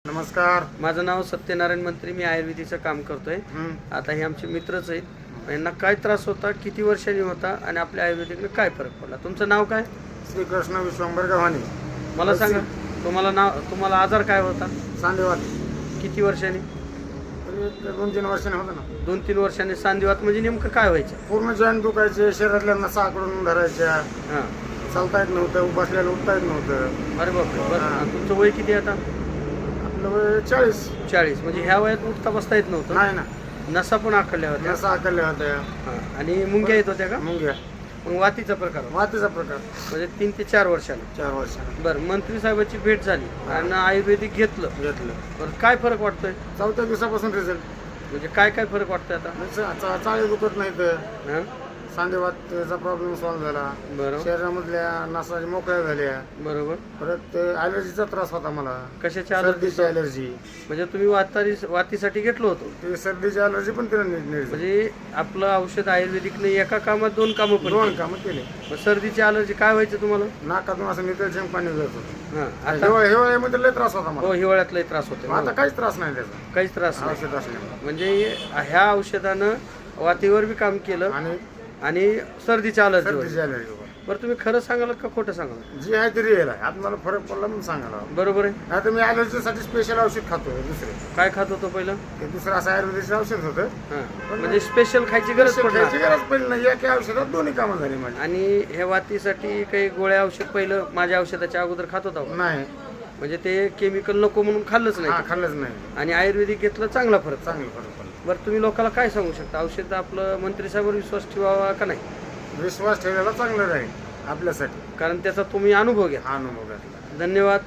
नमस्कार. माझं नाव सत्यनारायण मंत्री. मी आयुर्वेदिकचं काम करतोय. आता हे आमचे मित्रच आहेत. यांना काय त्रास होता, किती वर्षांनी होता आणि आपल्या आयुर्वेदिकने काय फरक पडला? तुमचं नाव काय? श्रीकृष्ण विश्वंभर गव्हाणे. मला सांगा, तुम्हाला आजार काय होता? सांधेवात. किती वर्षांनी? 2-3 वर्षांनी होतं ना. 2-3 वर्षांनी सांधेवात म्हणजे नेमकं काय व्हायचं? पूर्ण जॉईंट दुखायचे, शरीरातल्या नसा आकडून धरायच्या, हां. चालता येत नव्हतं, बसल्याला उठता येत नव्हतं. अरे बापरे. बरं, तुमचं वय किती आता? आपलं वय 40. 40. म्हणजे ह्या वयात उठता बसता येत नव्हतं? नाही ना. नसा पण आखडल्या होत्या? नसा आकडल्या होत्या. हां. आणि मुंग्या येत होत्या का? मुंग्या. मग वातीचा प्रकार होता? वातीचा प्रकार. म्हणजे 3 ते 4 वर्षांनी. 4 वर्षांनी बरं, मंत्री साहेबाची भेट झाली आणि आयुर्वेदिक घेतलं. बरं, काय फरक वाटतोय? 4थ्या दिवसापासून रिझल्ट. म्हणजे काय काय फरक वाटतोय आता? चाळे दुखत नाहीत. हां. सांधेवातचा प्रॉब्लेम सॉल्व्ह झाला. बरोबर. शरीरामधल्या नसा मोकळ्या झाल्या. बरोबर. परत ॲलर्जीचा त्रास होता मला. कशाची सर्दीची ॲलर्जी. म्हणजे तुम्ही वातीसाठी घेतलं होतं? ते सर्दीची ॲलर्जी पण तिला नीट म्हणजे आपलं औषध आयुर्वेदिकने एका कामात 2 कामं पण 2 कामं केले. मग सर्दीची अलर्जी काय व्हायचं तुम्हाला? नाकातून असं नितळचेम पाणी जात होतं. हां. आता हिवाळ्यामध्ये लय त्रास होता मला. हो, हिवाळ्यातलाही त्रास होतो. आता काहीच त्रास नाही त्याचा. काहीच त्रास नाही. औषध असल्यामुळे. म्हणजे ह्या औषधानं वातीवर बी काम केलं आणि सर्दीची अलर्जी. सर्दीची ॲलर्जी. बरं, तुम्ही खरं सांगाल का खोटं सांगाल? जी आहे ती रिअल आहे. आता मला फरक पडला म्हणून सांगायला. बरोबर आहे. आता मी ॲलर्जीसाठी स्पेशल औषध खातो दुसरे. काय खात होतो पहिलं? ते दुसरं असं आयुर्वेदिक औषध होतं. हां. म्हणजे स्पेशल खायची गरज खायची पडली. गरज पडली नाही. एका औषधात 2 कामं झाली माझी. आणि ह्या वातीसाठी काही गोळ्या औषध पहिलं माझ्या औषधाच्या अगोदर खात होता का? नाही. म्हणजे ते केमिकल नको म्हणून खाल्लंच नाही. खाल्लंच नाही. आणि आयुर्वेदिक घेतलं, चांगला फरक. चांगलं फरक पडला. बरं, तुम्ही लोकांना काय सांगू शकता? औषध आपलं मंत्री साहेबांवर विश्वास ठेवावा का नाही? विश्वास ठेवायला चांगलं राहील आपल्यासाठी. कारण त्याचा तुम्ही अनुभव घ्या. हा अनुभव घेतला. धन्यवाद.